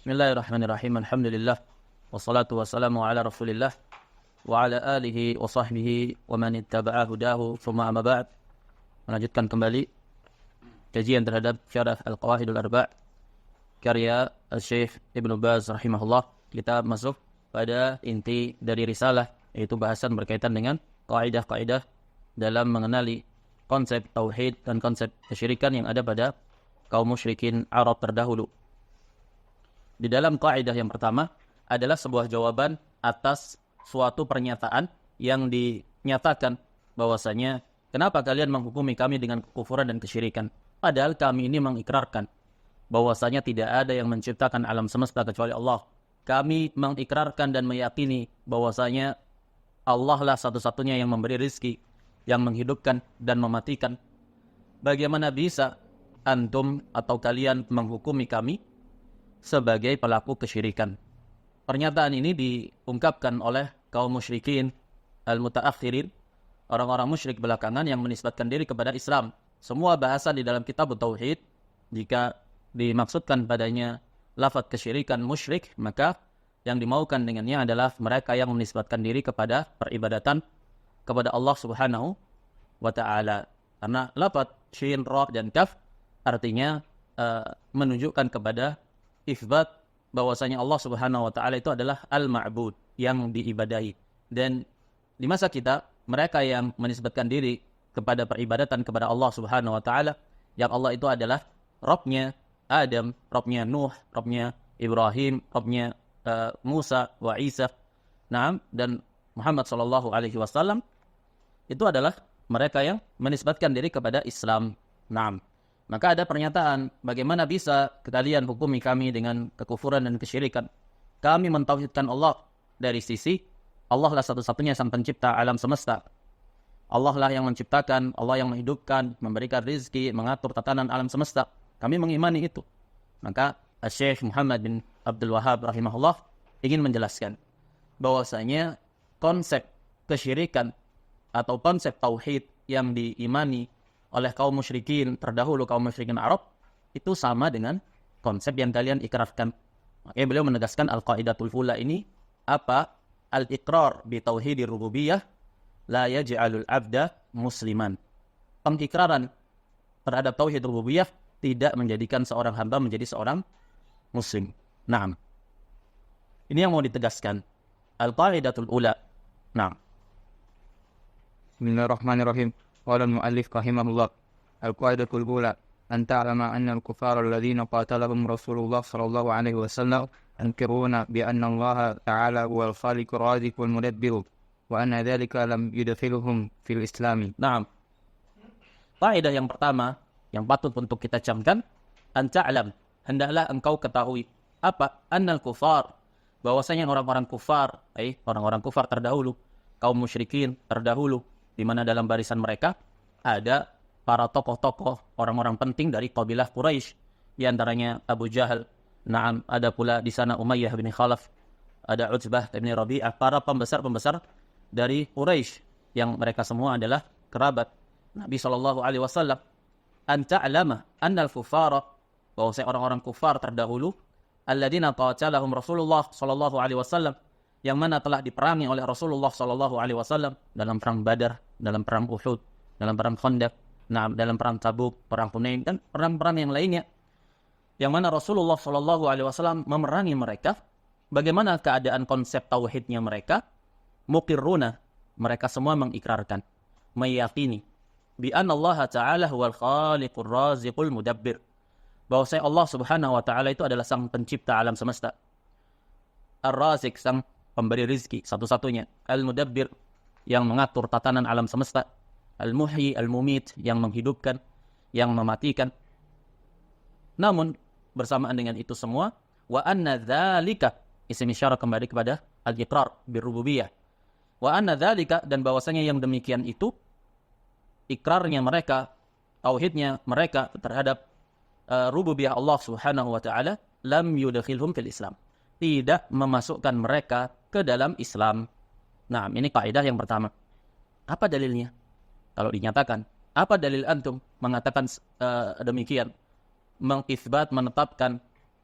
Bismillahirrahmanirrahim. Alhamdulillah. Wassalatu wassalamu ala Rasulillah wa ala alihi wa sahbihi wa man ittaba'a hudahu. Tsumma amma ba'd. Melanjutkan kembali kajian terhadap Syarah Al-Qawaidul Arba' karya Syekh Ibnu Baz rahimahullah. Kita masuk pada inti dari risalah, yaitu bahasan berkaitan dengan kaidah-kaidah dalam mengenali konsep tauhid dan konsep kesyirikan yang ada pada kaum musyrikin Arab terdahulu. Di dalam kaidah yang pertama adalah sebuah jawaban atas suatu pernyataan yang dinyatakan bahwasanya kenapa kalian menghukumi kami dengan kekufuran dan kesyirikan, padahal kami ini mengikrarkan bahwasanya tidak ada yang menciptakan alam semesta kecuali Allah. Kami mengikrarkan dan meyakini bahwasanya Allah lah satu-satunya yang memberi rizki, yang menghidupkan dan mematikan. Bagaimana bisa antum atau kalian menghukumi kami sebagai pelaku kesyirikan? Pernyataan ini diungkapkan oleh kaum musyrikin al-mutaakhirin, orang-orang musyrik belakangan yang menisbatkan diri kepada Islam. Semua bahasan di dalam kitab tauhid, jika dimaksudkan padanya lafaz kesyirikan musyrik, maka yang dimaukan dengannya adalah mereka yang menisbatkan diri kepada peribadatan kepada Allah Subhanahu wa taala. Karena lafaz shin, ra dan kaf artinya menunjukkan kepada isbat bahwasanya Allah Subhanahu wa taala itu adalah al-ma'bud, yang diibadahi. Dan di masa kita, mereka yang menisbatkan diri kepada peribadatan kepada Allah Subhanahu wa taala, yang Allah itu adalah Rabbnya Adam, Rabbnya Nuh, Rabbnya Ibrahim, Rabbnya Musa wa Isa, dan Muhammad sallallahu alaihi wasallam, itu adalah mereka yang menisbatkan diri kepada Islam. Maka ada pernyataan, bagaimana bisa kalian hukumi kami dengan kekufuran dan kesyirikan? Kami mentauhidkan Allah dari sisi Allah lah satu-satunya sang pencipta alam semesta. Allah lah yang menciptakan, Allah yang menghidupkan, memberikan rizki, mengatur tatanan alam semesta. Kami mengimani itu. Maka Syekh Muhammad bin Abdul Wahhab rahimahullah ingin menjelaskan bahwasanya konsep kesyirikan atau konsep tauhid yang diimani oleh kaum musyrikin terdahulu, kaum musyrikin Arab, itu sama dengan konsep yang kalian ikrarkan. Makanya beliau menegaskan al-qaidatul ula ini apa? Al-iqrar bi tauhidir rububiyah la yaj'alul abda musliman. Pengikraran terhadap tauhid rububiyah tidak menjadikan seorang hamba menjadi seorang muslim. Ini yang mau ditegaskan. Al-qaidatul ula. Bismillahirrahmanirrahim. Qala al-mu'allif rahimahullah. Al-qaidatul ula an ta'lama anna al-kuffara alladhina qatalahum Rasulullah sallallahu alaihi wasallam yunkiruna bi anna Allah ta'ala huwa al-khaliq ar-raziq wal-mudabbir wa anna dhalika lam yudkhiluhum fil Islam. Kaidah yang pertama yang patut untuk kita camkan, an ta'lam, hendaklah engkau ketahui apa? Annal kufar, bahwasanya orang-orang kufar, orang-orang kufar terdahulu, kaum musyrikin terdahulu, di mana dalam barisan mereka ada para tokoh-tokoh, orang-orang penting dari kabilah Quraisy, di antaranya Abu Jahal, ada pula di sana Umayyah bin Khalaf, ada Utsbah bin Rabi'ah, para pembesar-pembesar dari Quraisy yang mereka semua adalah kerabat Nabi sallallahu alaihi wasallam. An ta'lama annal kufara, bahwasanya orang-orang kufar terdahulu, alladzina qatalahum Rasulullah sallallahu alaihi wasallam, yang mana telah diperangi oleh Rasulullah sallallahu alaihi wasallam dalam perang Badar, dalam perang Uhud, dalam perang Khandaq, dalam perang Tabuk, perang Hunain, dan perang-perang yang lainnya, yang mana Rasulullah sallallahu alaihi wasallam memerangi mereka. Bagaimana keadaan konsep tauhidnya mereka? Muqirruna, mereka semua mengikrarkan, meyakini bi anna Allah ta'ala huwal khaliqur raziqul mudabbir, bahwasanya Allah Subhanahu wa taala itu adalah sang pencipta alam semesta. Ar-Raziq, sang pemberi rizki satu-satunya. Al-Mudabbir, yang mengatur tatanan alam semesta. Al-Muhyi, Al-Mumit, yang menghidupkan, yang mematikan. Namun bersamaan dengan itu semua, wa anna dzalika, isim isyarah kembali kepada al-iqrar birrububiyah. Wa anna dzalika, dan bahwasanya yang demikian itu, ikrarnya mereka, tauhidnya mereka terhadap rububiyah Allah Subhanahu wa taala, lam yudkhilhum fil Islam, tidak memasukkan mereka ke dalam Islam. Ini kaidah yang pertama. Apa dalilnya? Kalau dinyatakan, apa dalil antum mengatakan demikian? Mengisbat, menetapkan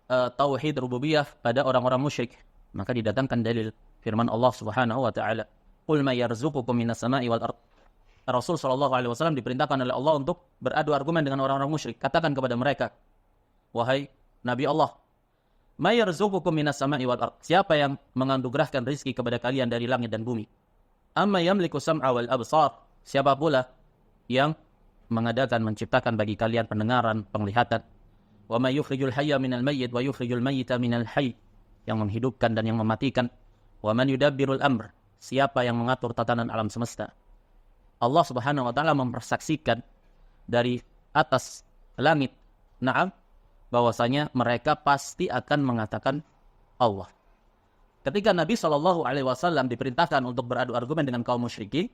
tauhid rububiyah pada orang-orang musyrik. Maka didatangkan dalil firman Allah Subhanahu wa taala, "Qul may yarzuqukum minas sama'i wal ard." Rasul sallallahu alaihi wasallam diperintahkan oleh Allah untuk beradu argumen dengan orang-orang musyrik. Katakan kepada mereka, wahai Nabi Allah, "May yarzuqukum minas sama'i wal ard." Siapa yang menganugerahkan rezeki kepada kalian dari langit dan bumi? "Amma yamliku sam'a wal absar." Siapa pula yang mengadakan, menciptakan bagi kalian pendengaran, penglihatan? "Wa may yukhrijul hayya minal mayyit wa yukhrijul mayyita minal hayy." Yang menghidupkan dan yang mematikan. "Wa man yudabbirul amr." Siapa yang mengatur tatanan alam semesta? Allah Subhanahu wa taala mempersaksikan dari atas langit, na'am, bahwasanya mereka pasti akan mengatakan Allah. Ketika Nabi SAW diperintahkan untuk beradu argumen dengan kaum musyrikin,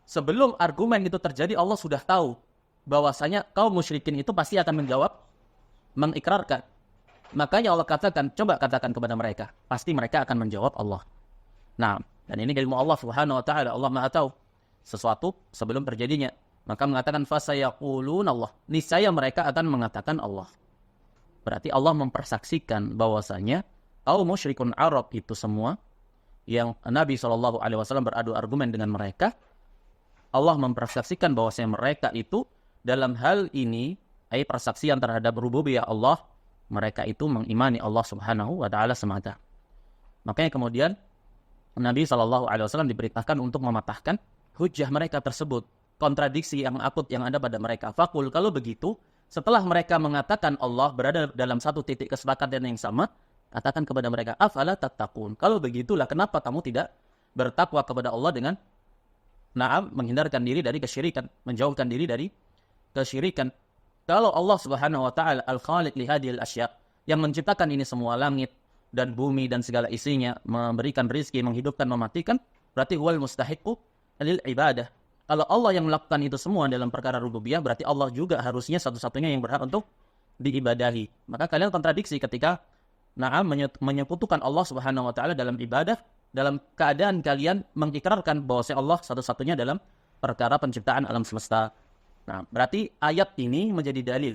sebelum argumen itu terjadi, Allah sudah tahu bahwasanya kaum musyrikin itu pasti akan menjawab, mengikrarkan. Makanya Allah katakan, coba katakan kepada mereka, pasti mereka akan menjawab Allah. Nah, dan ini ilmu Allah Subhanahu wa taala, Allah Maha tahu sesuatu sebelum terjadinya. Maka mengatakan fasayaqulun Allah. Niscaya mereka akan mengatakan Allah. Berarti Allah mempersaksikan bahwasanya kaum musyrikun Arab itu semua yang Nabi SAW beradu argumen dengan mereka, Allah mempersaksikan bahwasanya mereka itu dalam hal ini, persaksian terhadap rububiyah Allah, mereka itu mengimani Allah Subhanahu wa taala semata. Makanya kemudian Nabi SAW diperintahkan untuk mematahkan hujjah mereka tersebut, kontradiksi yang akut yang ada pada mereka. Fakul, kalau begitu, setelah mereka mengatakan Allah berada dalam satu titik kesepakatan yang sama, katakan kepada mereka, afala tattaqun. Kalau begitulah, kenapa kamu tidak bertakwa kepada Allah dengan menghindarkan diri dari kesyirikan, menjauhkan diri dari kesyirikan. Kalau Allah Subhanahu wa taala al-Khaliq li hadhil asya, yang menciptakan ini semua, langit dan bumi dan segala isinya, memberikan rizki, menghidupkan, mematikan, berarti huwal mustahiqu lil ibadah. Kalau Allah yang melakukan itu semua dalam perkara rububiyah, berarti Allah juga harusnya satu-satunya yang berhak untuk diibadahi. Maka kalian kontradiksi ketika menyekutukan Allah Subhanahu wa taala dalam ibadah, dalam keadaan kalian mengikrarkan bahwa Allah satu-satunya dalam perkara penciptaan alam semesta. Nah, berarti ayat ini menjadi dalil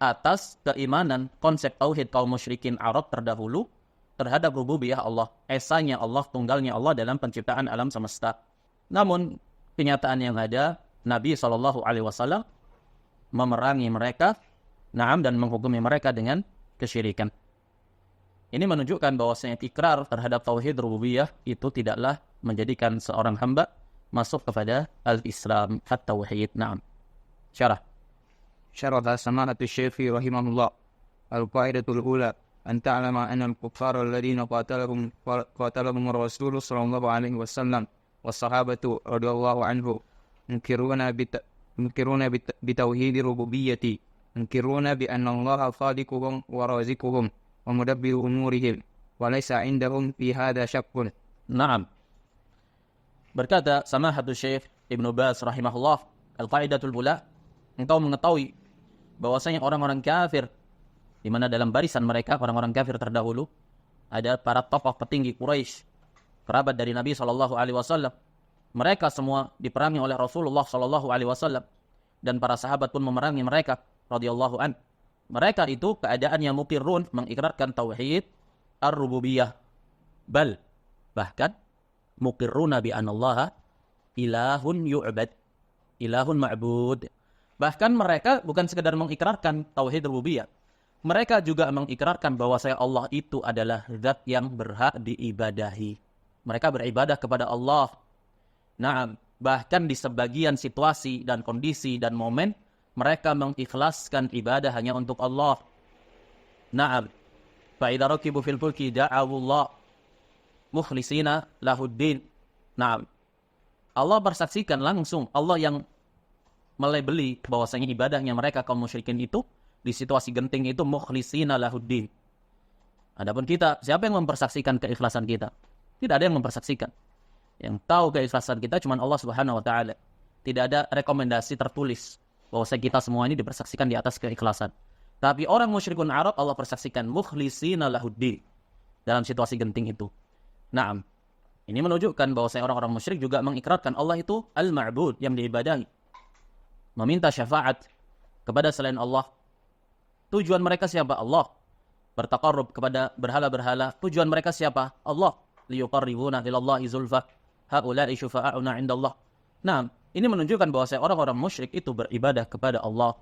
atas keimanan konsep tauhid kaum musyrikin Arab terdahulu terhadap rububiyah Allah, esanya Allah, tunggalnya Allah dalam penciptaan alam semesta. Namun kenyataan yang ada, Nabi SAW memerangi mereka, dan menghukumi mereka dengan kesyirikan. Ini menunjukkan bahwasanya ikrar terhadap tauhid rububiyah itu tidaklah menjadikan seorang hamba masuk kepada al-Islam, at-tauhid. Naam. Syarah Sama'atu Syekhi rahimahullah. Al-Qa'idatul Ula, an ta'lama anna al-kuffar alladhina qatalahum Rasul sallallahu alaihi wasallam was-sahabatu radhiyallahu anhu munkiruna bitauhid rububiyyati, munkiruna bi anna Allah khaliquhum wa razikuhum wa mudabbiru umurihim wa laysa 'indahum fi hadha syakkun. Naam. Berkata Samahatul Syekh Ibnu Baz rahimahullah, Al-Qa'idatul Ula, engkau mengetahui bahwasanya orang-orang kafir, di mana dalam barisan mereka orang-orang kafir terdahulu ada para tokoh petinggi Quraisy, kerabat dari Nabi SAW. Mereka semua diperangi oleh Rasulullah SAW, dan para sahabat pun memerangi mereka radhiyallahu an. Mereka itu keadaannya muqirrun, mengikrarkan tauhid ar-rububiyah, bahkan muqirruna bi anallaha ilahun yu'bad, ilahun ma'bud. Bahkan mereka bukan sekedar mengikrarkan tauhid rububiyah, mereka juga mengikrarkan bahwa Allah itu adalah zat yang berhak diibadahi. Mereka beribadah kepada Allah. Bahkan di sebagian situasi dan kondisi dan momen, mereka mengikhlaskan ibadah hanya untuk Allah. Fa idza rakibu fil fulki da'u Allah mukhlisina lahuddin. Allah bersaksikan langsung, Allah yang melabeli bahwasanya ibadahnya mereka kaum musyrikin itu di situasi genting itu mukhlisina lahuddin. Adapun kita, siapa yang mempersaksikan keikhlasan kita? Tidak ada yang mempersaksikan. Yang tahu keikhlasan kita cuma Allah Subhanahu wa taala. Tidak ada rekomendasi tertulis bahwasanya kita semua ini dipersaksikan di atas keikhlasan. Tapi orang musyrikun Arab Allah persaksikan mukhlisina lahuddin dalam situasi genting itu. Ini menunjukkan bahwasanya orang-orang musyrik juga mengikrarkan Allah itu al-ma'bud, yang diibadahi. Meminta syafaat kepada selain Allah. Tujuan mereka siapa? Allah. bertaqarrub kepada berhala-berhala. Tujuan mereka siapa? Allah. Liyuqarribuna ilallahi zulfa. Haula'i syufa'auna 'indallah. Nah, ini menunjukkan bahwa orang-orang musyrik itu beribadah kepada Allah,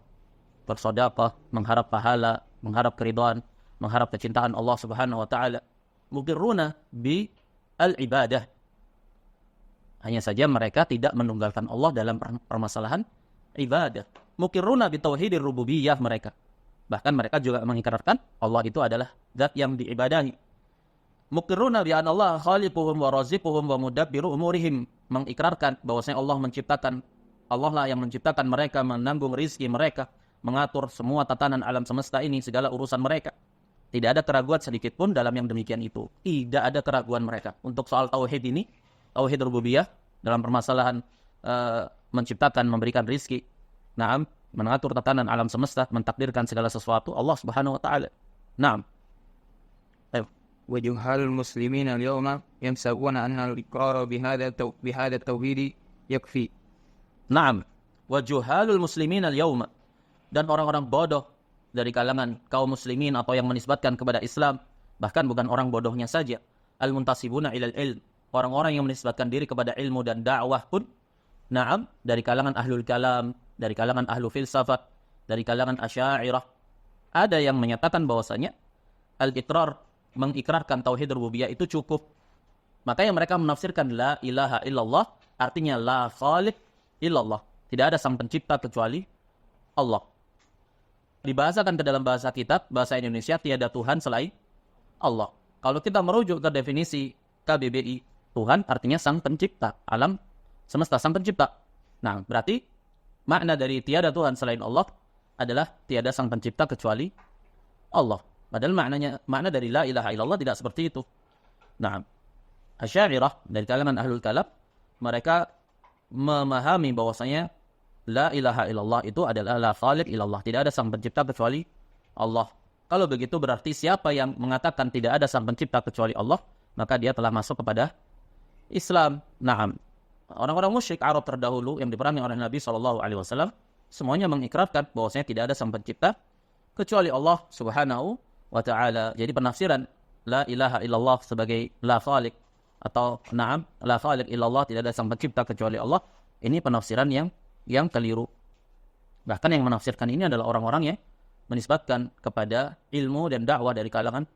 bersedekah, mengharap pahala, mengharap keridhaan, mengharap kecintaan Allah Subhanahu wa taala. Muqirruna bi al-ibadah. Hanya saja mereka tidak menunggalkan Allah dalam permasalahan ibadah. Muqirruna bi tauhidir rububiyah mereka. Bahkan mereka juga mengikrarkan Allah itu adalah zat yang diibadahi. Muqirruna bi anna Allah khaliquhum wa raziquhum wa mudabbiru umurihim. Mengikrarkan bahwasanya Allah menciptakan, Allah lah yang menciptakan mereka, menanggung rizki mereka, mengatur semua tatanan alam semesta ini, segala urusan mereka. Tidak ada keraguan sedikit pun dalam yang demikian itu. Tidak ada keraguan mereka. Untuk soal tauhid ini, tauhid rububiyah, dalam permasalahan menciptakan, memberikan rizki, naam, mengatur tatanan alam semesta, mentakdirkan segala sesuatu, Allah Subhanahu wa taala. Naam. وجهال المسلمين اليوم يمسكون أن الإقرار بهذا التوحيد يكفي. Naam. Wajuhalul muslimin al-yawma. Dan orang-orang bodoh dari kalangan kaum muslimin atau yang menisbatkan kepada Islam, bahkan bukan orang bodohnya saja, al-muntasibuna ilal ilm, orang-orang yang menisbatkan diri kepada ilmu dan dakwah pun, naam, dari kalangan ahlul kalam, dari kalangan ahlu filsafat, dari kalangan asy'ariyah, ada yang menyatakan bahwasanya al-iqrar, mengikrarkan tauhid rububiyah itu cukup. Makanya mereka menafsirkan la ilaha illallah artinya la khaliq illallah. Tidak ada sang pencipta kecuali Allah. Dibahasakan ke dalam bahasa kitab, bahasa Indonesia, tiada Tuhan selain Allah. Kalau kita merujuk ke definisi KBBI, Tuhan artinya sang pencipta alam semesta, sang pencipta. Nah, berarti makna dari tiada Tuhan selain Allah adalah tiada sang pencipta kecuali Allah. Padahal makna dari la ilaha illallah tidak seperti itu. Nah, Asy'ariyah dari kalangan ahlul kalam, mereka memahami bahwasanya la ilaha illallah itu adalah la khaliq illallah. Tidak ada sang pencipta kecuali Allah. Kalau begitu berarti siapa yang mengatakan tidak ada sang pencipta kecuali Allah, maka dia telah masuk kepada Islam. Naam. Orang-orang musyrik Arab terdahulu yang diperangi oleh Nabi SAW, semuanya mengikrarkan bahwasanya tidak ada sang pencipta kecuali Allah Subhanahu wa ta'ala. Jadi penafsiran la ilaha illallah sebagai la khaliq atau na'am, la khaliq illallah, tidak ada sang pencipta kecuali Allah, ini penafsiran yang keliru. Bahkan yang menafsirkan ini adalah orang-orang yang menisbatkan kepada ilmu dan dakwah dari kalangan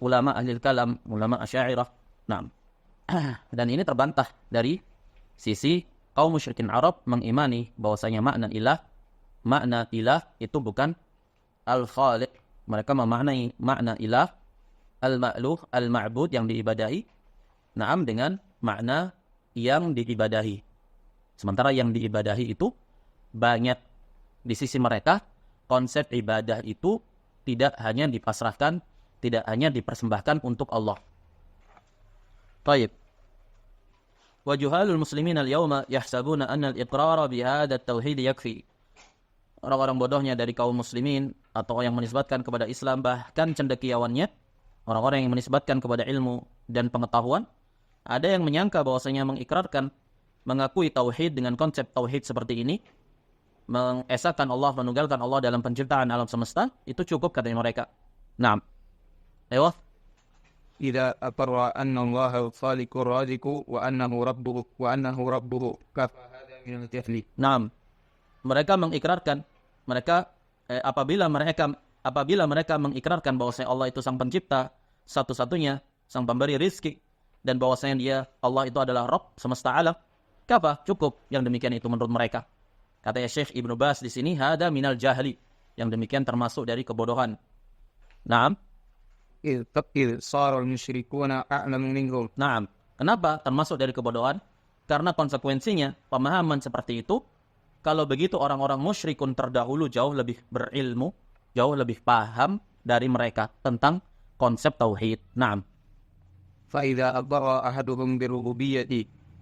ulama ahli kalam, ulama asy'ariyah. Naam. Dan ini terbantah dari sisi kaum musyrikin Arab mengimani bahwasanya makna ilah itu bukan al-khaliq. Mereka memaknai makna ilah, al-ma'luh, al-ma'bud yang diibadahi, naam, dengan makna yang diibadahi. Sementara yang diibadahi itu banyak. Di sisi mereka, konsep ibadah itu tidak hanya dipasrahkan, tidak hanya dipersembahkan untuk Allah. Baik. Wajuhalul muslimin al-yawma yahsabuna anna al-iqrara bihadha at-tauhid yakfi. Orang-orang bodohnya dari kaum muslimin atau yang menisbatkan kepada Islam, bahkan cendekiawannya, orang-orang yang menisbatkan kepada ilmu dan pengetahuan, ada yang menyangka bahwasanya mengikrarkan, mengakui tauhid dengan konsep tauhid seperti ini, mengesahkan Allah, menunggalkan Allah dalam penciptaan alam semesta, itu cukup katanya mereka. Naam. Ayo. إذا أقر أن الله الخالق الرازق وأنه ربه كفى هذا من الجهل. Naam. Mereka mengikrarkan, apabila mereka mengikrarkan bahwasanya Allah itu sang pencipta satu-satunya, sang pemberi rizki, dan bahwasanya dia, Allah itu adalah Rabb semesta alam, kafa, cukup yang demikian itu menurut mereka. Kata Syekh Ibnu Baz di sini, hada minal jahli, yang demikian termasuk dari kebodohan. Naam. إذ صار المشركون أعلم منهم. Naam. Kenapa termasuk dari kebodohan? Karena konsekuensinya pemahaman seperti itu, kalau begitu orang-orang musyrikun terdahulu jauh lebih berilmu, jauh lebih paham dari mereka tentang konsep tauhid. Naam. فإذا أقر أحدهم بالربوبية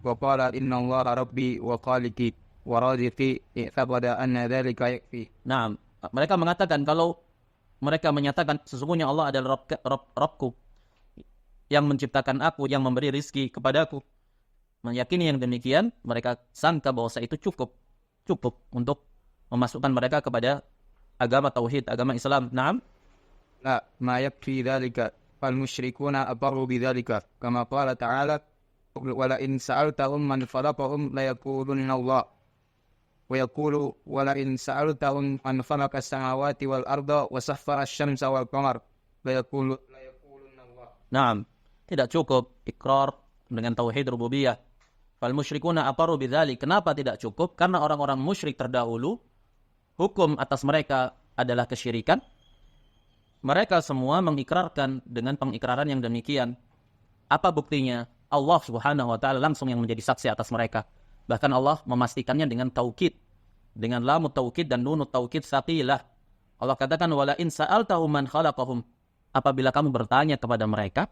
وقال إن الله ربي وخالقي ورازقي اعتقد أن ذلك يكفي. Naam. Mereka mengatakan, kalau mereka menyatakan sesungguhnya Allah adalah Rabbku yang menciptakan aku, yang memberi rizki kepadaku, meyakini yang demikian, mereka sangka bahwa itu cukup untuk memasukkan mereka kepada agama tauhid, agama Islam. Naam. لا ما يكفي ذلك فالمشركون أضروا بذلك كما قال تعالى ولئن سألتهم من خلقهم ليقولن الله ويقول ولئن سألتهم من خلق السماوات والأرض وسخر الشمس والقمر ليقولن الله. Naam, tidak cukup ikrar dengan tauhid rububiyah. Fal musyrikuna aqarru bidzalik. Kenapa tidak cukup? Karena orang-orang musyrik terdahulu hukum atas mereka adalah kesyirikan. Mereka semua mengikrarkan dengan pengikraran yang demikian. Apa buktinya? Allah Subhanahu wa taala langsung yang menjadi saksi atas mereka. Bahkan Allah memastikannya dengan taukid, dengan lamut taukid dan nunut taukid saqilah. Allah katakan wala in sa'altahum man khalaqahum. Apabila kamu bertanya kepada mereka,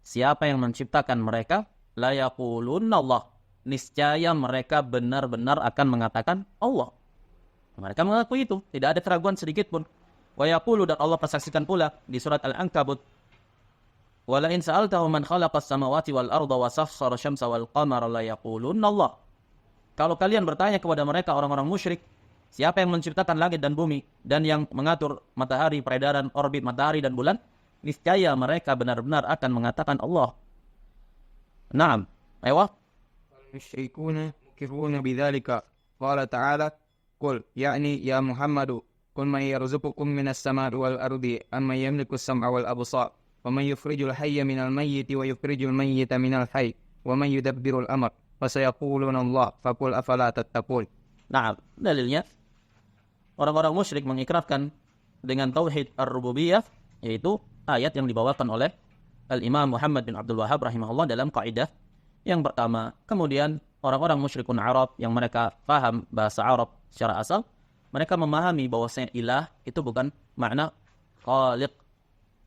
siapa yang menciptakan mereka? La yaqulunna Allah. Niscaya mereka benar-benar akan mengatakan Allah. Mereka mengaku itu, tidak ada keraguan sedikit pun. Wa yaqulu, dan Allah persaksikan pula di surat Al-Ankabut, wala in sa'altahum man khalaqas samawati wal arda wa sakhkhara syamsa wal qamara la yaqulunna Allah. Kalau kalian bertanya kepada mereka orang-orang musyrik, siapa yang menciptakan langit dan bumi dan yang mengatur matahari, peredaran orbit matahari dan bulan, niscaya mereka benar-benar akan mengatakan Allah. Naam. Aywa. المشركون مكرون بذلك قال تعالى قل يعني يا محمد قل من يرزقكم من السماء والأرض أمن يملك السمع والأبصار ومن يخرج الحي من الميت ويخرج الميت من الحي ومن يدبر الأمر فسيقولون الله فقل أفلا تتقون. Nah, dalilnya orang-orang musyrik mengikrarkan dengan tauhid ar-rububiyah, yaitu ayat yang dibawakan oleh Al-Imam Muhammad bin Abdul Wahhab rahimahullah dalam kaidah yang pertama. Kemudian orang-orang musyrikun Arab yang mereka paham bahasa Arab secara asal, mereka memahami bahwasanya ilah itu bukan makna khaliq.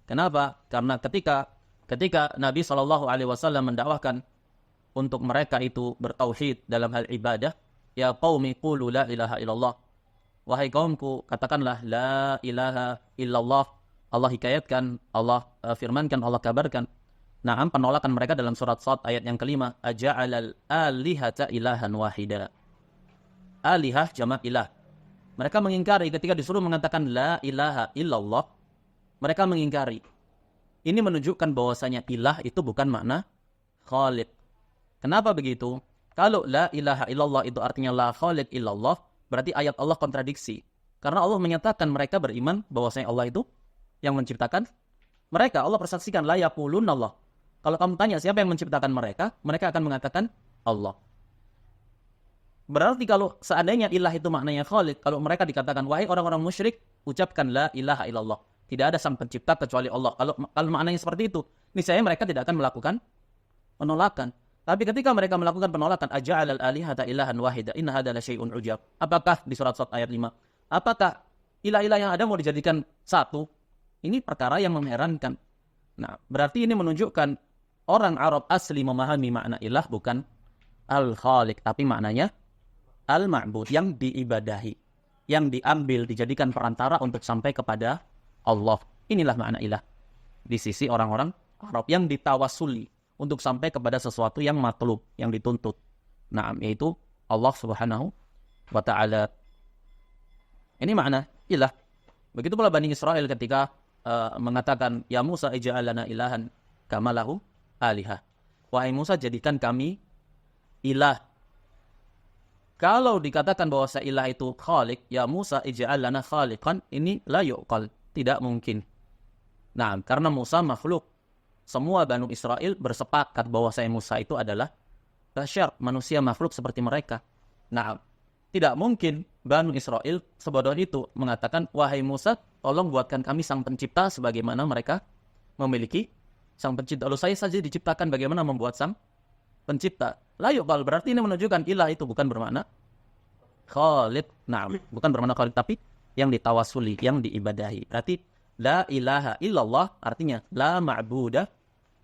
Kenapa? Karena ketika Nabi SAW mendakwahkan untuk mereka itu bertauhid dalam hal ibadah, ya qaumi qulu la ilaha illallah. Wahai kaumku, katakanlah la ilaha illallah. Allah hikayatkan, Allah firmankan, Allah kabarkan. Naam, penolakan mereka dalam surat Shad ayat yang kelima, aja'alal alihata ilahan wahida. Alihah jamak ilah. Mereka mengingkari ketika disuruh mengatakan la ilaha illallah. Mereka mengingkari. Ini menunjukkan bahwasanya ilah itu bukan makna khaliq. Kenapa begitu? Kalau la ilaha illallah itu artinya la khaliq illallah, berarti ayat Allah kontradiksi. Karena Allah menyatakan mereka beriman bahwasanya Allah itu yang menciptakan mereka. Allah persaksikan la yaqulunna Allah. Kalau kamu tanya siapa yang menciptakan mereka, mereka akan mengatakan Allah. Berarti kalau seandainya ilah itu maknanya khaliq, kalau mereka dikatakan wahai orang-orang musyrik, ucapkan la ilaha illallah. Tidak ada sang pencipta kecuali Allah. Kalau maknanya seperti itu, niscaya mereka tidak akan melakukan penolakan. Tapi ketika mereka melakukan penolakan, aja'alal alihata ilahan wahida, inna hadza la syai'un ujab. Apakah di surat Shad ayat 5? Apakah ilah-ilah yang ada mau dijadikan satu? Ini perkara yang mengherankan. Nah, berarti ini menunjukkan orang Arab asli memahami makna ilah bukan al-khaliq, tapi maknanya al-ma'bud, yang diibadahi, yang diambil, dijadikan perantara untuk sampai kepada Allah. Inilah makna ilah di sisi orang-orang Arab, yang ditawasuli untuk sampai kepada sesuatu yang matlub, yang dituntut. Nah, yaitu Allah Subhanahu wa ta'ala. Ini makna ilah. Begitu pula Bani Israel ketika mengatakan, ya Musa ij'al lana ilahan kama lahu alihah. Wahai Musa, jadikan kami ilah. Kalau dikatakan bahwa ilah itu khaliq, ya Musa ij'al lana khaliqan, ini la yuqal, tidak mungkin. Nah, karena Musa makhluk. Semua Bani Israel bersepakat bahwa Musa itu adalah bashar, manusia makhluk seperti mereka. Nah, tidak mungkin Bani Israel sebodoh itu mengatakan, wahai Musa, tolong buatkan kami sang pencipta sebagaimana mereka memiliki sang pencipta. Lalu saya saja diciptakan, bagaimana membuat sang pencipta? La yuqal, berarti ini menunjukkan ilah itu bukan bermakna khaliq. Nah, bukan bermakna khaliq, tapi yang ditawasuli, yang diibadahi. Berarti la ilaha illallah artinya la ma'budah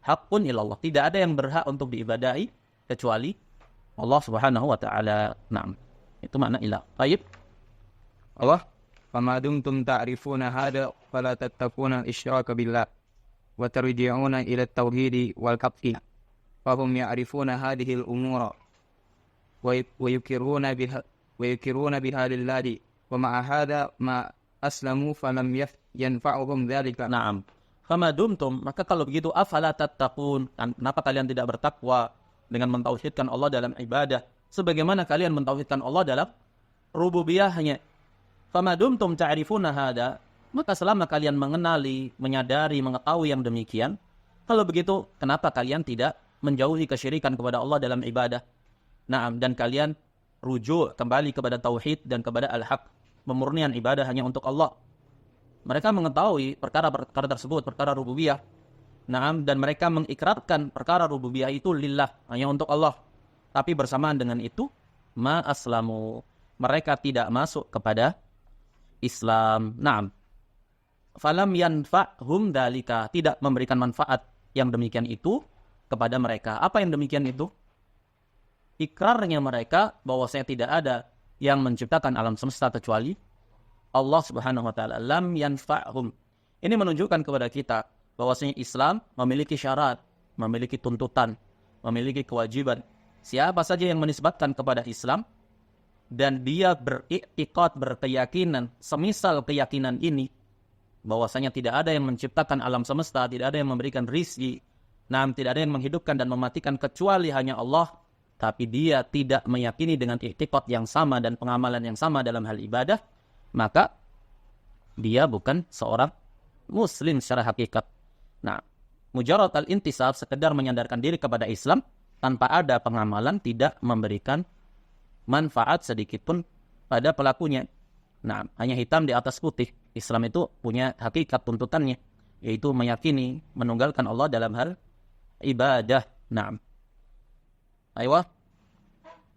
haqqun illallah. Tidak ada yang berhak untuk diibadahi kecuali Allah Subhanahu wa ta'ala. Nah, itu makna ilah. Baik. Allah, fama dumtum ta'rifuna hada fala tattaquna al-isyraka billah wa tarji'una ila at-tauhid wal kaffi. Fahum ya'rifuna hadhihi al-umura wa yukiruna biha lillahi wa ma'a hadha ma أسلموا فلم ينفعهم ذلك. Naam. Fama dumtum, maka kalau begitu afala tattaqun, kenapa kalian tidak bertakwa dengan mentauhidkan Allah dalam ibadah sebagaimana kalian mentauhidkan Allah dalam rububiyahnya. Fama dumtum ta'rifuna hada, maka selama kalian mengenali, menyadari, mengetahui yang demikian, kalau begitu kenapa kalian tidak menjauhi kesyirikan kepada Allah dalam ibadah? Naam, dan kalian rujuk kembali kepada tauhid dan kepada al-haq, pemurnian ibadah hanya untuk Allah. Mereka mengetahui perkara-perkara tersebut, perkara rububiyah. Naam, dan mereka mengikrarkan perkara rububiyah itu lillah, hanya untuk Allah. Tapi bersamaan dengan itu, ma aslamu, mereka tidak masuk kepada Islam. Naam. Falam yanfa'hum dalika, tidak memberikan manfaat yang demikian itu kepada mereka. Apa yang demikian itu? Ikrarnya mereka bahwasanya tidak ada yang menciptakan alam semesta kecuali Allah Subhanahu wa taala. Lam yanfa'hum. Ini menunjukkan kepada kita bahwasanya Islam memiliki syarat, memiliki tuntutan, memiliki kewajiban. Siapa saja yang menisbatkan kepada Islam dan dia beriktikad, berkeyakinan, semisal keyakinan ini bahwasanya tidak ada yang menciptakan alam semesta, tidak ada yang memberikan rizki, tidak ada yang menghidupkan dan mematikan kecuali hanya Allah, tapi dia tidak meyakini dengan iktikad yang sama dan pengamalan yang sama dalam hal ibadah, maka dia bukan seorang muslim secara hakikat. Mujarrad al-intisab, sekedar menyandarkan diri kepada Islam tanpa ada pengamalan, tidak memberikan manfaat sedikit pun pada pelakunya. Hanya hitam di atas putih. Islam itu punya hakikat tuntutannya, yaitu meyakini, menunggalkan Allah dalam hal ibadah. Aywa.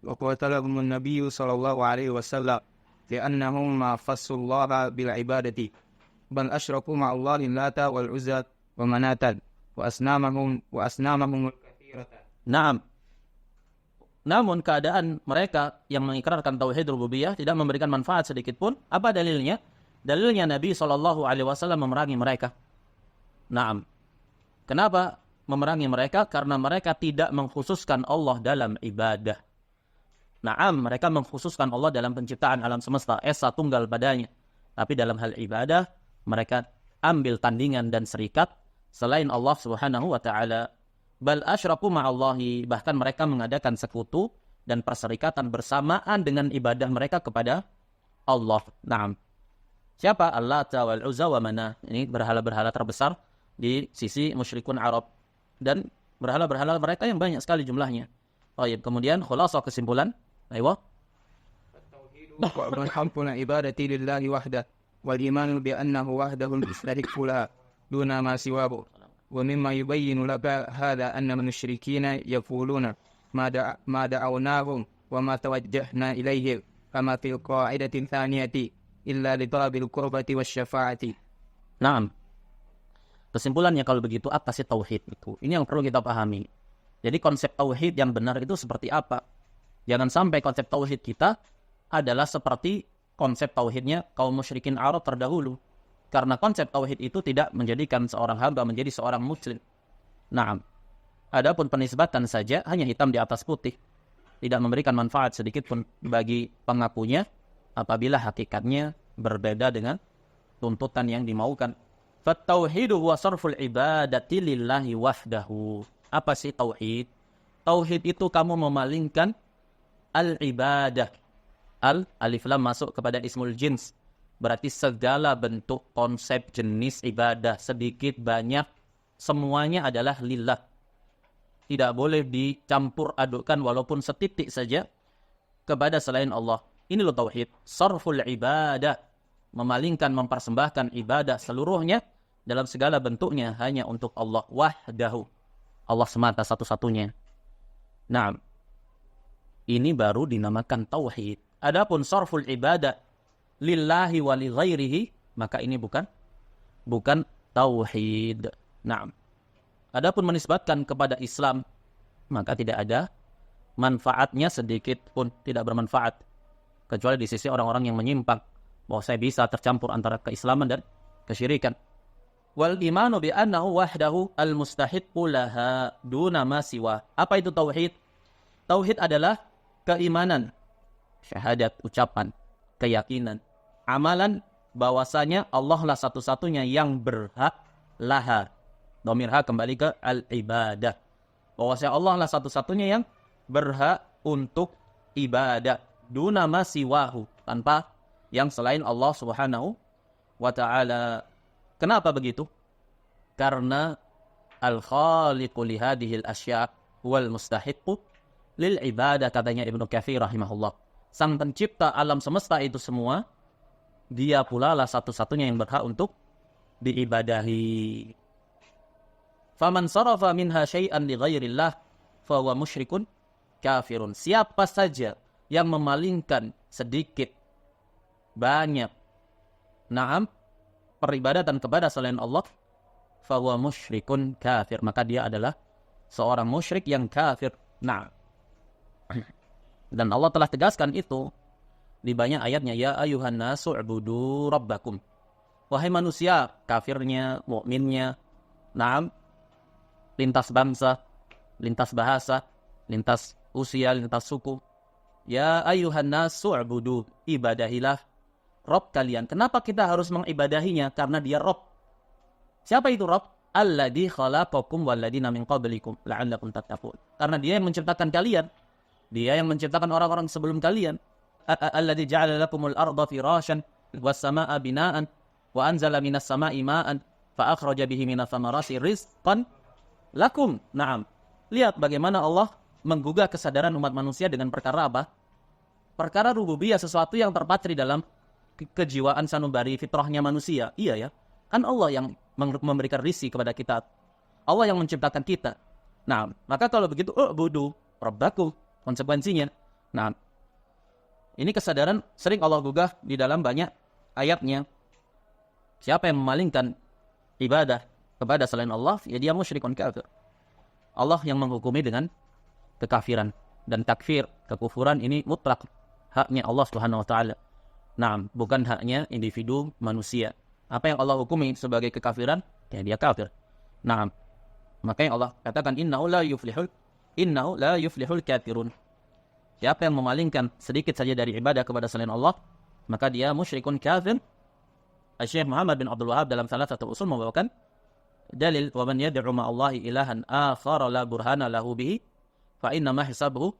وقاتلهم النبي صلى الله عليه وسلم لأنهم ما خصوا الله بالعبادة بل أشركوا مع الله اللات والعزى ومناتا وأصنامهم الكثيرة. Namun keadaan mereka yang mengikrarkan tauhid rububiyah tidak memberikan manfaat sedikit pun. Apa dalilnya? Dalilnya Nabi SAW memerangi mereka. Kenapa memerangi mereka? Karena mereka tidak mengkhususkan Allah dalam ibadah. Mereka mengkhususkan Allah dalam penciptaan alam semesta, esa tunggal padanya. Tapi dalam hal ibadah, mereka ambil tandingan dan serikat selain Allah Subhanahu wa taala. Bal asyraku ma'allahi, bahkan mereka mengadakan sekutu dan perserikatan bersamaan dengan ibadah mereka kepada Allah. Siapa? Al-Lata wal Uzza wa Manah. Ini berhala-berhala terbesar di sisi musyrikun Arab. Dan berhala-berhala mereka yang banyak sekali jumlahnya. Kemudian khulasah kesimpulan. Aywa. والحق العبادة لله وحده والإيمان بأنه وحده المستحق لها دون ما سواه. ومما يبين لك هذا أن المشركين يقولون ما دعوناهم وما توجهنا إليه كما في القاعدة الثانية إلا لطلب القربة والشفاعة. Kesimpulannya kalau begitu, apa sih tauhid itu? Ini yang perlu kita pahami. Jadi konsep tauhid yang benar itu seperti apa? Jangan sampai konsep tauhid kita adalah seperti konsep tauhidnya kaum musyrikin Arab terdahulu. Karena konsep tauhid itu tidak menjadikan seorang hamba menjadi seorang muslim. Adapun penisbatan saja hanya hitam di atas putih, tidak memberikan manfaat sedikit pun bagi pengakunya apabila hakikatnya berbeda dengan tuntutan yang dimaukan. Fattauhidu huwa sarful ibadati lillahi wahdahu. Apa sih tauhid? Tauhid itu kamu memalingkan al-ibadah. Alif lam masuk kepada ismul jins. Berarti segala bentuk konsep jenis ibadah, sedikit banyak, semuanya adalah lillah. Tidak boleh dicampur adukkan walaupun setitik saja kepada selain Allah. Ini loh tauhid. Sarful ibadah. Memalingkan, mempersembahkan ibadah seluruhnya dalam segala bentuknya hanya untuk Allah wahdahu. Allah semata satu-satunya. Ini baru dinamakan tauhid. Adapun sarful ibadah lillahi wa li ghairihi, maka ini bukan tauhid. Adapun menisbatkan kepada Islam, maka tidak ada manfaatnya sedikit pun, tidak bermanfaat kecuali di sisi orang-orang yang menyimpang bahwa saya bisa tercampur antara keislaman dan kesyirikan. Wal imanu bi annahu wahdahu al mustahiqqu laha duna ma siwa. Apa itu tauhid? Tauhid adalah keimanan, syahadat, ucapan, keyakinan, amalan bahwasanya Allah lah satu-satunya yang berhak laha. Dhamir ha kembali ke al-ibadah. Bahwasanya Allah lah satu-satunya yang berhak untuk ibadah. Duna ma siwahu, tanpa yang selain Allah Subhanahu wa ta'ala. Kenapa begitu? Karena al-khaliqu li hadhil asya' wal mustahiqqu lil ibadah, katanya Ibnu Katsir rahimahullah. Sang pencipta alam semesta itu semua, dia pula lah satu-satunya yang berhak untuk diibadahi. Faman sarafa minha syai'an li ghairillah fa huwa musyrikun kafirun. Siapa saja yang memalingkan sedikit, banyak, peribadatan kepada selain Allah, fa huwa musyrikun kafir, maka dia adalah seorang musyrik yang kafir. Dan Allah telah tegaskan itu di banyak ayatnya, ya ayuhan nasu ubudu rabbakum. Wahai manusia, kafirnya, mukminnya, lintas bangsa, lintas bahasa, lintas usia, lintas suku. Ya ayuhan nasu ubudu, ibadahilah Rob kalian. Kenapa kita harus mengibadahinya? Karena dia Rob. Siapa itu Rob? Alladzi khalaqakum walladzina min qablikum la'allakum tattaqun. Karena dia yang menciptakan kalian. Dia yang menciptakan orang-orang sebelum kalian. Alladzi ja'ala lakumul arda firasyan was samaa'a bina'an wa anzala minas samaa'i ma'an fa akhraja bihi minas thamarati rizqan lakum. Lihat bagaimana Allah menggugah kesadaran umat manusia dengan perkara apa? Perkara rububiyah, sesuatu yang terpatri dalam kejiwaan sanubari fitrahnya manusia. Iya ya. Kan Allah yang memberikan rizki kepada kita. Allah yang menciptakan kita. Maka kalau begitu, u'budu rabbakum. Konsekuensinya. Ini kesadaran sering Allah gugah di dalam banyak ayatnya. Siapa yang memalingkan ibadah kepada selain Allah, ya dia musyrikun kafir. Allah yang menghukumi dengan kekafiran. Dan takfir, kekufuran ini mutlak. Haknya Allah Subhanahu wa ta'ala. Bukan haknya individu manusia. Apa yang Allah hukumi sebagai kekafiran, ya dia kafir. Makanya Allah katakan innahu la yuflihul kafirun. Siapa yang memalingkan sedikit saja dari ibadah kepada selain Allah, maka dia musyrikun kafir. Syekh Muhammad bin Abdul Wahhab dalam salah satu usul membawakan dalil wa man yad'u ma'allahi ilahan akhar la burhana lahu bihi fa inna ma hisabuhu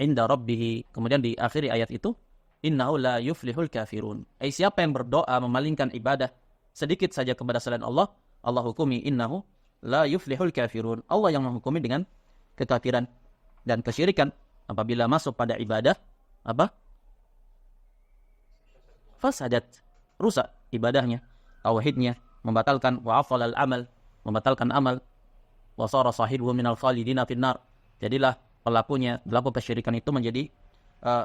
inda rabbih. Kemudian di akhir ayat itu, innahu la yuflihul kafirun. Siapa yang berdoa memalingkan ibadah sedikit saja kepada selain Allah, Allah hukumi innahu la yuflihul kafirun. Allah yang menghukumi dengan kekafiran dan kesyirikan. Apabila masuk pada ibadah, fasadat, rusak ibadahnya, tauhidnya, membatalkan wa'afal al-amal, membatalkan amal, wa sara sahibuhu minal khalidina finnar. Jadilah pelaku kesyirikan itu menjadi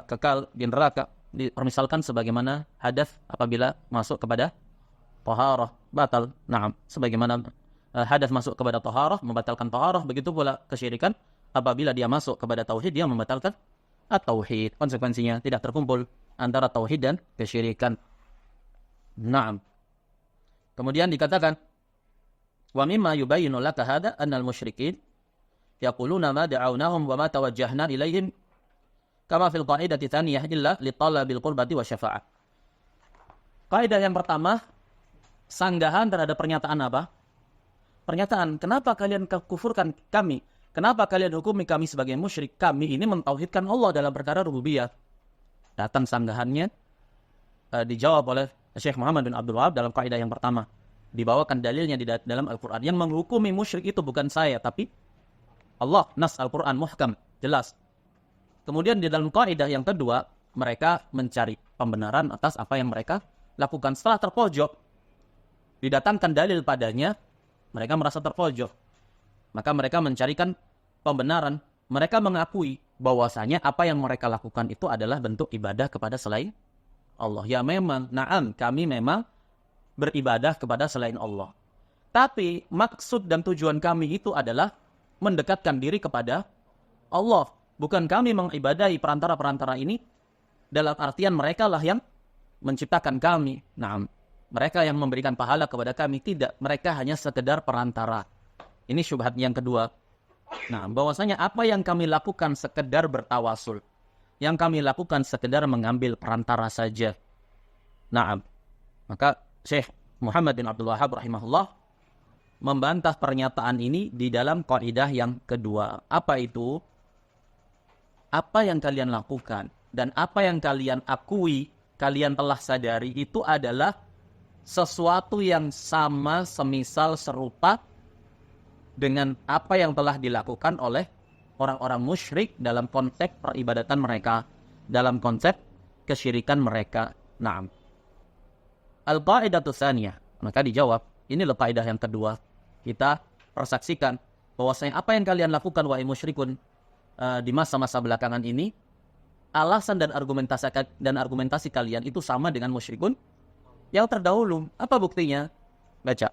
kekal di neraka. Dipermisalkan sebagaimana hadas apabila masuk kepada taharah batal. Sebagaimana hadas masuk kepada taharah membatalkan taharah, begitu pula kesyirikan apabila dia masuk kepada tauhid, dia membatalkan at-tauhid. Konsekuensinya tidak terkumpul antara tauhid dan kesyirikan. Kemudian dikatakan wa mimma yubayyinu laka hada annal musyrikin yaquluna ma da'awnahum wa ma tawajjahna ilaihim kama fil qa'idati tsaniyah illa li talabil qurbati wa syafa'ah. Kaidah yang pertama, sanggahan terhadap pernyataan apa? Pernyataan, kenapa kalian kufurkan kami? Kenapa kalian hukumi kami sebagai musyrik? Kami ini mentauhidkan Allah dalam perkara rububiyah. Datang sanggahannya, dijawab oleh Syekh Muhammad bin Abdul Wahhab dalam kaidah yang pertama. Dibawakan dalilnya di dalam Al-Quran. Yang menghukumi musyrik itu bukan saya, tapi Allah. Nas Al-Quran muhkam, jelas. Kemudian di dalam kaidah yang kedua, mereka mencari pembenaran atas apa yang mereka lakukan. Setelah terpojok, didatangkan dalil padanya, mereka merasa terpojok. Maka mereka mencarikan pembenaran. Mereka mengakui bahwasanya apa yang mereka lakukan itu adalah bentuk ibadah kepada selain Allah. Ya memang, kami memang beribadah kepada selain Allah. Tapi maksud dan tujuan kami itu adalah mendekatkan diri kepada Allah. Bukan kami mengibadahi perantara-perantara ini dalam artian mereka lah yang menciptakan kami. Mereka yang memberikan pahala kepada kami. Tidak, mereka hanya sekedar perantara. Ini syubhat yang kedua. Bahwasanya apa yang kami lakukan sekedar bertawasul. Yang kami lakukan sekedar mengambil perantara saja. Maka Syekh Muhammad bin Abdul Wahhab rahimahullah membantah pernyataan ini di dalam kaidah yang kedua. Apa itu? Apa yang kalian lakukan dan apa yang kalian akui, kalian telah sadari itu adalah sesuatu yang sama, semisal, serupa dengan apa yang telah dilakukan oleh orang-orang musyrik dalam konteks peribadatan mereka, dalam konsep kesyirikan mereka. Naam. Al-qa'idatu tsaniyah. Maka dijawab, ini kaidah yang kedua. Kita persaksikan bahwasanya apa yang kalian lakukan wahai musyrikun di masa-masa belakangan ini, alasan dan argumentasi kalian itu sama dengan musyrikun yang terdahulu. Apa buktinya? Baca.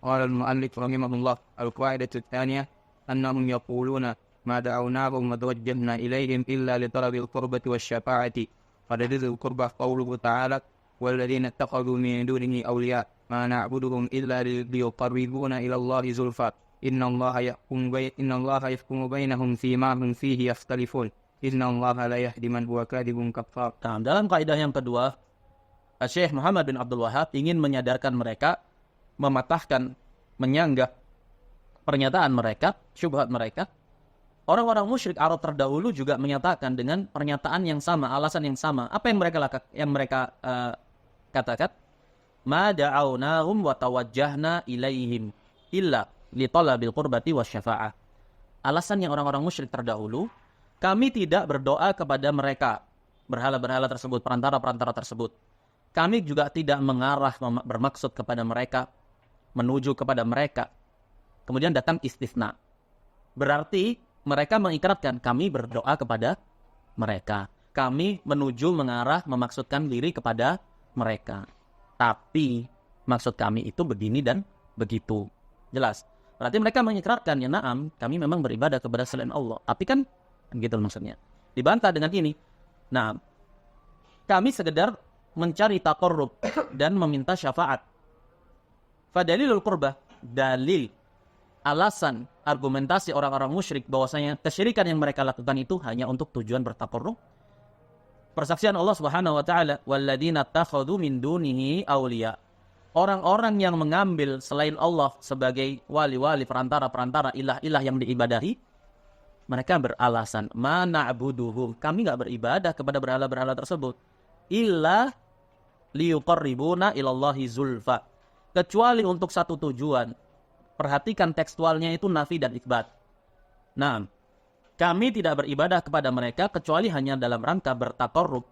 قال المؤلف رحمه الله القاعدة الثانية أنهم يقولون ما دعوناهم وتوجهنا إليهم إلا لطلب القربة والشفاعة فدليل القربة قوله تعالى والذين اتخذوا من دونه أولياء ما نعبدهم إلا ليقربونا إلى الله زلفى إن الله يحكم بينهم فيما هم فيه يختلفون إن الله لا يهدي من هو كاذب كفار. Dalam kaidah yang kedua, Syekh Muhammad bin Abdul Wahhab ingin menyadarkan mereka, mematahkan, menyanggah pernyataan mereka, syubhat mereka. Orang-orang musyrik Arab terdahulu juga menyatakan dengan pernyataan yang sama, alasan yang sama. Apa yang mereka katakan? Ma da'awnahum wa tawajjahna ilaihim illa li talabil qurbati wasyafa'ah. Alasan yang orang-orang musyrik terdahulu, kami tidak berdoa kepada mereka, berhala-berhala tersebut, perantara-perantara tersebut. Kami juga tidak mengarah bermaksud kepada mereka, menuju kepada mereka. Kemudian datang istisna. Berarti mereka mengikratkan kami berdoa kepada mereka. Kami menuju, mengarah, memaksudkan diri kepada mereka. Tapi maksud kami itu begini dan begitu. Jelas. Berarti mereka mengikrarkan, ya na'am, kami memang beribadah kepada selain Allah. Tapi kan gitu maksudnya. Dibantah dengan ini. Nah, kami sekedar mencari taqarrub dan meminta syafaat. Fadalilul qurbah, dalil, alasan, argumentasi orang-orang musyrik bahwasanya kesyirikan yang mereka lakukan itu hanya untuk tujuan bertaqarrub. Persaksian Allah Subhanahu wa taala, walladzina takhadhu min dunihi awliya. Orang-orang yang mengambil selain Allah sebagai wali-wali, perantara-perantara, ilah-ilah yang diibadahi, mereka beralasan, ma na'buduhum, kami enggak beribadah kepada berhala-berhala tersebut, illa liyuqarribuna ilallahi zulfa, kecuali untuk satu tujuan. Perhatikan tekstualnya itu nafi dan isbat. Nah, kami tidak beribadah kepada mereka kecuali hanya dalam rangka bertaqarrub,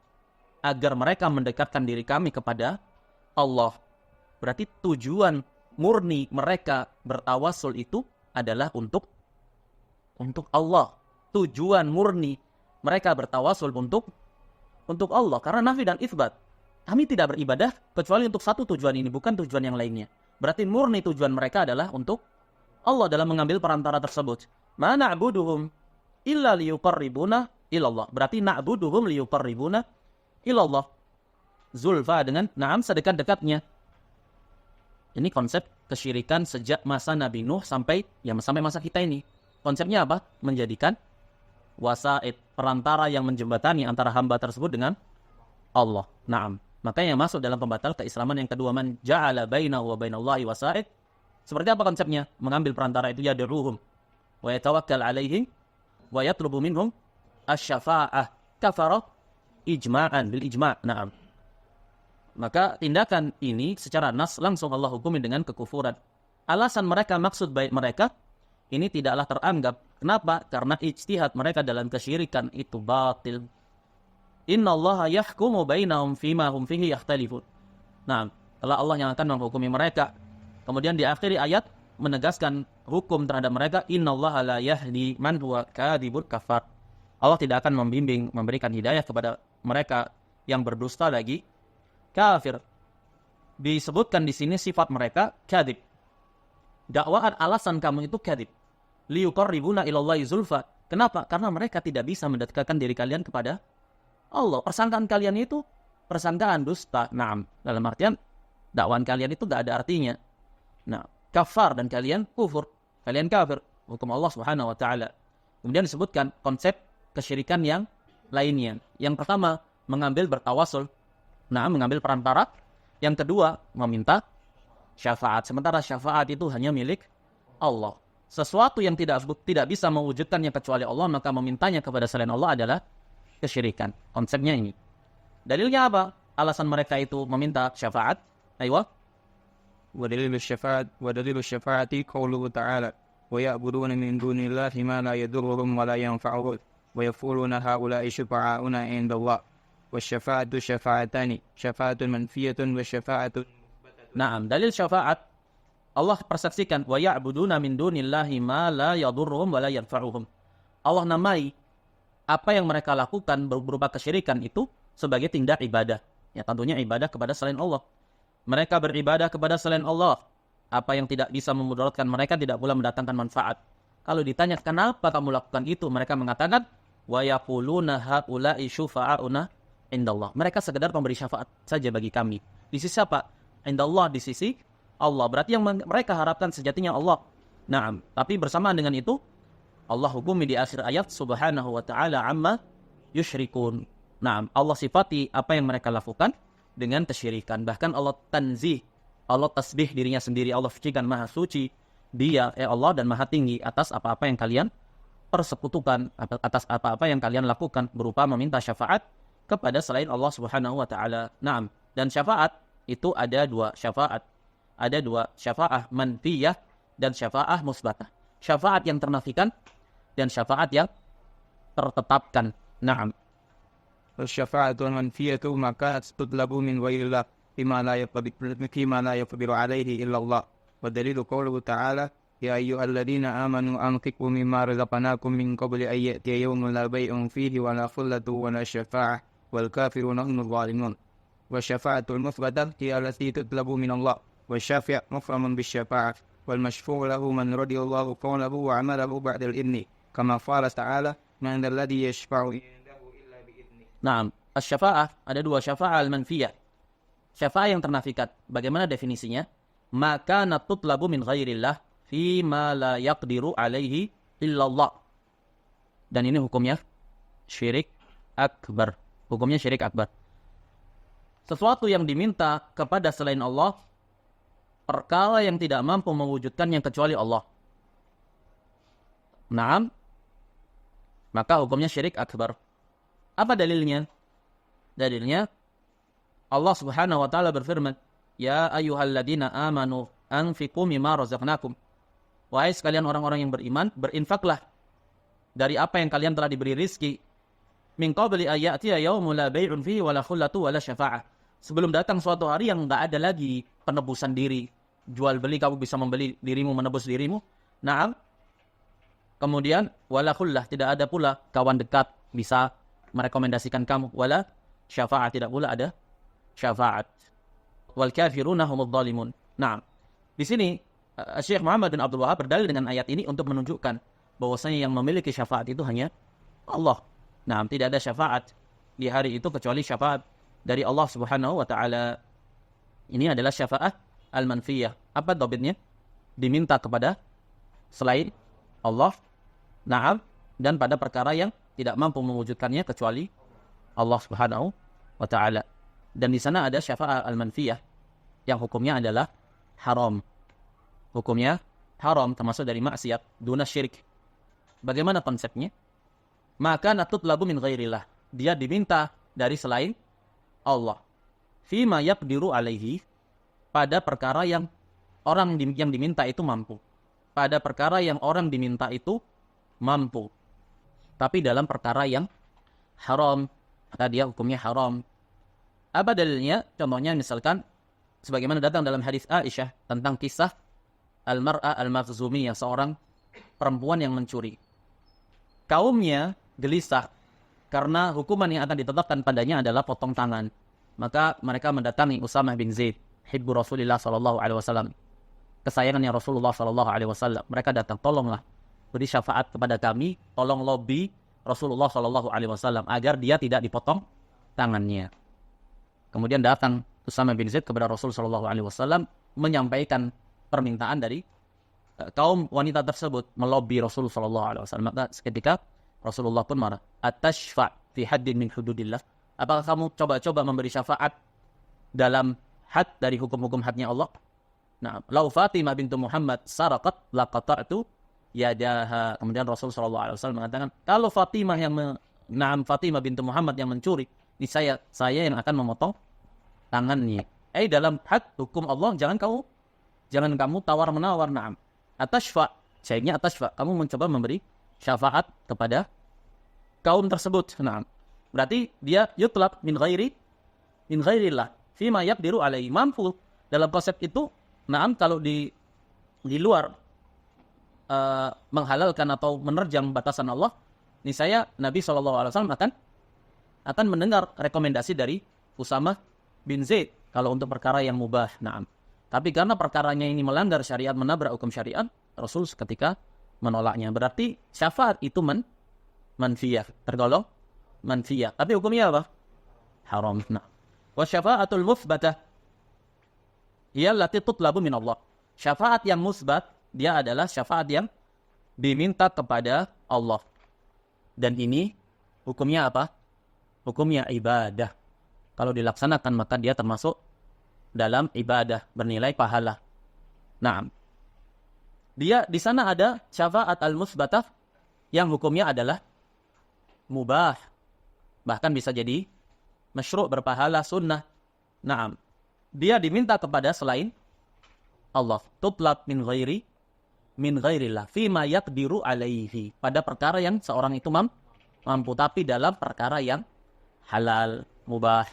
agar mereka mendekatkan diri kami kepada Allah. Berarti tujuan murni mereka bertawassul itu adalah untuk Allah. Tujuan murni mereka bertawassul untuk Allah. Karena nafi dan isbat. Kami tidak beribadah kecuali untuk satu tujuan ini, bukan tujuan yang lainnya. Berarti murni tujuan mereka adalah untuk Allah dalam mengambil perantara tersebut. Ma na'buduhum illa liyuqarribuna ilallah. Berarti na'buduhum liyuqarribuna ilallah. Zulfa dengan na'am sedekat-dekatnya. Ini konsep kesyirikan sejak masa Nabi Nuh sampai masa kita ini. Konsepnya apa? Menjadikan wasaid, perantara yang menjembatani antara hamba tersebut dengan Allah. Naam. Makanya masuk dalam pembatal keislaman yang kedua, man ja'ala bainahu wa bainallahi wasaid. Seperti apa konsepnya? Mengambil perantara itu yad'uhum wa yatawakkal alaihim wa yatlubu minhum asy-syafa'ah. Kafara ijma'an bil ijma'. Naam. Maka tindakan ini secara nas langsung Allah hukumi dengan kekufuran. Alasan mereka, maksud baik mereka ini tidaklah teranggap. Kenapa? Karena ijtihad mereka dalam kesyirikan itu batil. Innallaha yahkumu bainahum fima hum fihi yakhtalifun. Nah, telah Allah yang akan menghukumi mereka. Kemudian di akhir ayat menegaskan hukum terhadap mereka, innallaha la yahdi man huwa kadzibun kafar. Allah tidak akan membimbing, memberikan hidayah kepada mereka yang berdusta lagi kafir. Disebutkan di sini sifat mereka kadzib. Dakwaan alasan kamu itu kadzib. Liyuqarribuna ilallahi zulfa. Kenapa? Karena mereka tidak bisa mendekatkan diri kalian kepada Allah. Persangkaan kalian itu persangkaan dusta. Naam. Dalam artian dakwaan kalian itu tidak ada artinya. Nah, kafar dan kalian kufur. Kalian kafir. Hukum Allah Subhanahu wa taala. Kemudian disebutkan konsep kesyirikan yang lainnya. Yang pertama, mengambil bertawasul Nah, mengambil perantara. Yang kedua, meminta syafaat. Sementara syafaat itu hanya milik Allah. Sesuatu yang tidak bisa mewujudkannya kecuali Allah, maka memintanya kepada selain Allah adalah kesyirikan. Konsepnya ini. Dalilnya apa? Alasan mereka itu meminta syafaat. Ayo. ودليل الشفاعة قوله تعالى ويعبدون من دون الله ما لا يضرهم ولا ينفعهم ويقولون هؤلاء شفعاؤنا عند الله والشفاعة شفاعتان شفاعة منفية وشفاعة. Naam, dalil syafaat Allah persaksikan wa ya'buduna min dunillahi ma la yadurruhum wa la yanfa'uhum. Allah namai apa yang mereka lakukan berupa kesyirikan itu sebagai tindak ibadah. Ya, tentunya ibadah kepada selain Allah. Mereka beribadah kepada selain Allah. Apa yang tidak bisa memudaratkan mereka tidak pula mendatangkan manfaat. Kalau ditanya kenapa kamu lakukan itu, mereka mengatakan wa yaquluna haula'i syufa'auna indallah. Mereka sekedar pemberi syafaat saja bagi kami. Di sisi apa? Indallah, di sisi Allah. Berarti yang mereka harapkan sejatinya Allah. Naam, tapi bersamaan dengan itu Allah hukumi di akhir ayat subhanahu wa ta'ala amma yusyrikun. Naam, Allah sifati apa yang mereka lakukan dengan kesyirikan. Bahkan Allah tanzih, Allah tasbih dirinya sendiri. Allah sucikan, maha suci Dia, Allah, dan maha tinggi atas apa-apa yang kalian persekutukan, atas apa-apa yang kalian lakukan berupa meminta syafaat kepada selain Allah Subhanahu wa taala. Naam, dan syafaat itu ada dua syafaat. Ada dua syafaat manfiyah dan syafaat musbatah. Syafaat yang ternafikan dan syafaat yang tertetapkan. Naam. الشفاعة المنفية ما كانت تطلب من غير الله فيما لا يقدر عليه إلا الله والدليل قوله تعالى يا أيها الذين آمنوا أنفقوا مما رزقناكم من قبل أن يأتي يوم لا بيع فيه ولا خلة ولا شفاعة والكافرون هم الظالمون والشفاعة المثبتة هي التي تطلب من الله والشافع مفهم بالشفاعة والمشفوع له من رضي الله قوله وعمله بعد الإذن كما قال تعالى من الذي يشفع Naam, asy-syafa'ah ada dua, syafa'ah al-manfiyah. Syafa'ah yang ternafikat. Bagaimana definisinya? Maka natutlabu min ghairillah fi ma la yaqdiru alaihi illallah. Dan ini hukumnya syirik akbar. Hukumnya syirik akbar. Sesuatu yang diminta kepada selain Allah, perkara yang tidak mampu mewujudkannya kecuali Allah. Naam, maka hukumnya syirik akbar. Apa dalilnya? Dalilnya Allah Subhanahu wa taala berfirman, "Ya ayyuhalladzina amanu anfiqu mimma razaqnakum." Wahai sekalian orang-orang yang beriman, berinfaklah dari apa yang kalian telah diberi rizki. Min qabli ayatiya yaumul la bai'un fihi wala khullatu wala syafa'ah. Sebelum datang suatu hari yang enggak ada lagi penebusan diri. Jual beli, kamu bisa membeli dirimu, menebus dirimu. Naam. Kemudian wala khullah, tidak ada pula kawan dekat bisa merekomendasikan kamu, wala syafaat, tidak pula ada syafaat. Wal kafiruna humudz zalimun. Nah, di sini Syekh Muhammad bin Abdul Wahab berdalil dengan ayat ini untuk menunjukkan bahwasanya yang memiliki syafaat itu hanya Allah. Nah, tidak ada syafaat di hari itu kecuali syafaat dari Allah Subhanahu wa taala. Ini adalah syafaat al-manfiyah. Apa dhabitnya? Diminta kepada selain Allah. Naam, dan pada perkara yang tidak mampu mewujudkannya kecuali Allah Subhanahu wa taala. Dan di sana ada syafaat al-manfiyah yang hukumnya adalah haram. Hukumnya haram, termasuk dari maksiat duna syirik. Bagaimana konsepnya? Maka natutlabu min ghairillah. Dia diminta dari selain Allah. Fima yaqdiru alaihi, pada perkara yang orang yang diminta itu mampu. Pada perkara yang orang diminta itu mampu. Tapi dalam perkara yang haram, maka dia hukumnya haram. Apa dalilnya? Contohnya misalkan sebagaimana datang dalam hadis Aisyah tentang kisah al-mar'a al-makhzumiyah, seorang perempuan yang mencuri. Kaumnya gelisah karena hukuman yang akan ditetapkan padanya adalah potong tangan. Maka mereka mendatangi Usamah bin Zaid, hibbu Rasulullah sallallahu alaihi wasallam, kesayangannya Rasulullah sallallahu alaihi wasallam. Mereka datang, tolonglah beri syafaat kepada kami, tolong lobby Rasulullah sallallahu alaihi wasallam agar dia tidak dipotong tangannya. Kemudian datang Usamah bin Zaid kepada Rasul sallallahu alaihi wasallam menyampaikan permintaan dari kaum wanita tersebut, melobi Rasul sallallahu alaihi wasallam. Maka seketika Rasulullah pun marah. Atashfa' fi haddin min hududillah. Apakah kamu coba-coba memberi syafaat dalam had dari hukum-hukum hadnya Allah. Nah, lau Fatimah bintu Muhammad saraqat laqata'tu yadaha. Kemudian Rasul sallallahu alaihi wasallam mengatakan, kalau Fatimah Fatimah bintu Muhammad yang mencuri, ini saya yang akan memotong tangannya. Dalam had hukum Allah jangan kamu tawar-menawar. Na'am. Atashfa, syaitnya atashfa, kamu mencoba memberi syafaat kepada kaum tersebut. Na'am. Berarti dia yutlab min ghairillah fima yaqdiru alaihi, mampu dalam konsep itu. Na'am, kalau di luar menghalalkan atau menerjang batasan Allah, niscaya Nabi SAW akan mendengar rekomendasi dari Usamah bin Zaid kalau untuk perkara yang mubah. Na'am. Tapi karena perkaranya ini melanggar syariat, menabrak hukum syariat, Rasul seketika menolaknya. Berarti syafaat itu manfiyah, tergolong manfiyah. Tapi hukumnya apa? Haram. Nah, wa syafaatul muthbatah hiya allati tutlabu min Allah. Syafaat yang musbat, dia adalah syafaat yang diminta kepada Allah. Dan ini hukumnya apa? Hukumnya ibadah. Kalau dilaksanakan maka dia termasuk dalam ibadah, bernilai pahala. Nah, dia di sana ada syafaat al-musbatah yang hukumnya adalah mubah. Bahkan bisa jadi masyru', berpahala, sunnah. Nah, dia diminta kepada selain Allah. Tutlab min ghairillah fima yaqdiru alaihi, pada perkara yang seorang itu mampu, tapi dalam perkara yang halal, mubah.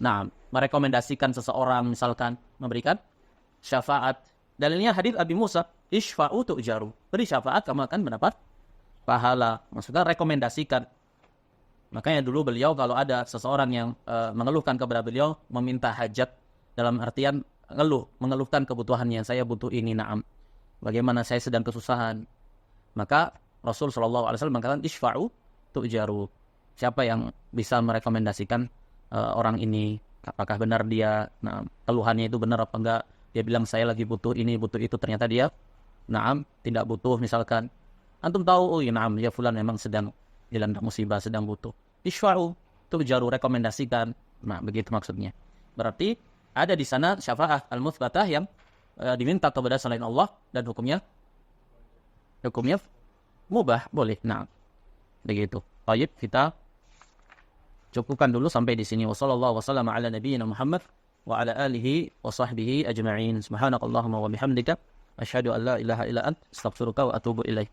Nah, merekomendasikan seseorang misalkan memberikan syafaat. Dalilnya hadits Abi Musa, isfa'u tu'jaru. Beri syafaat kamu akan mendapat pahala. Maksudnya rekomendasikan. Makanya dulu beliau kalau ada seseorang yang mengeluhkan kepada beliau, meminta hajat, dalam artian mengeluhkan kebutuhannya, saya butuh ini, na'am. Bagaimana saya sedang kesusahan. Maka Rasul SAW mengatakan, isfa'u tu'jaru. Siapa yang bisa merekomendasikan orang ini, apakah benar dia, nah, keluhannya itu benar apa enggak. Dia bilang saya lagi butuh ini, butuh itu, ternyata dia na'am, tidak butuh misalkan. Antum tahu, oh ya na'am, ya fulan memang sedang dilanda musibah, sedang butuh. Isfa'u tu'jaru, rekomendasikan. Nah, begitu maksudnya. Berarti ada di sana syafaat al-muthbatah yang diminta kepada selain Allah, dan hukumnya mubah, boleh. Nah, begitu. Baik, kita cukupkan dulu sampai di sini. Wassallallahu wasallam ala nabiyyina Muhammad wa ala alihi wa sahbihi ajma'in. Subhanakallahumma wa bihamdika asyhadu an la ilaha illa ant astaghfiruka wa atubu ilaik.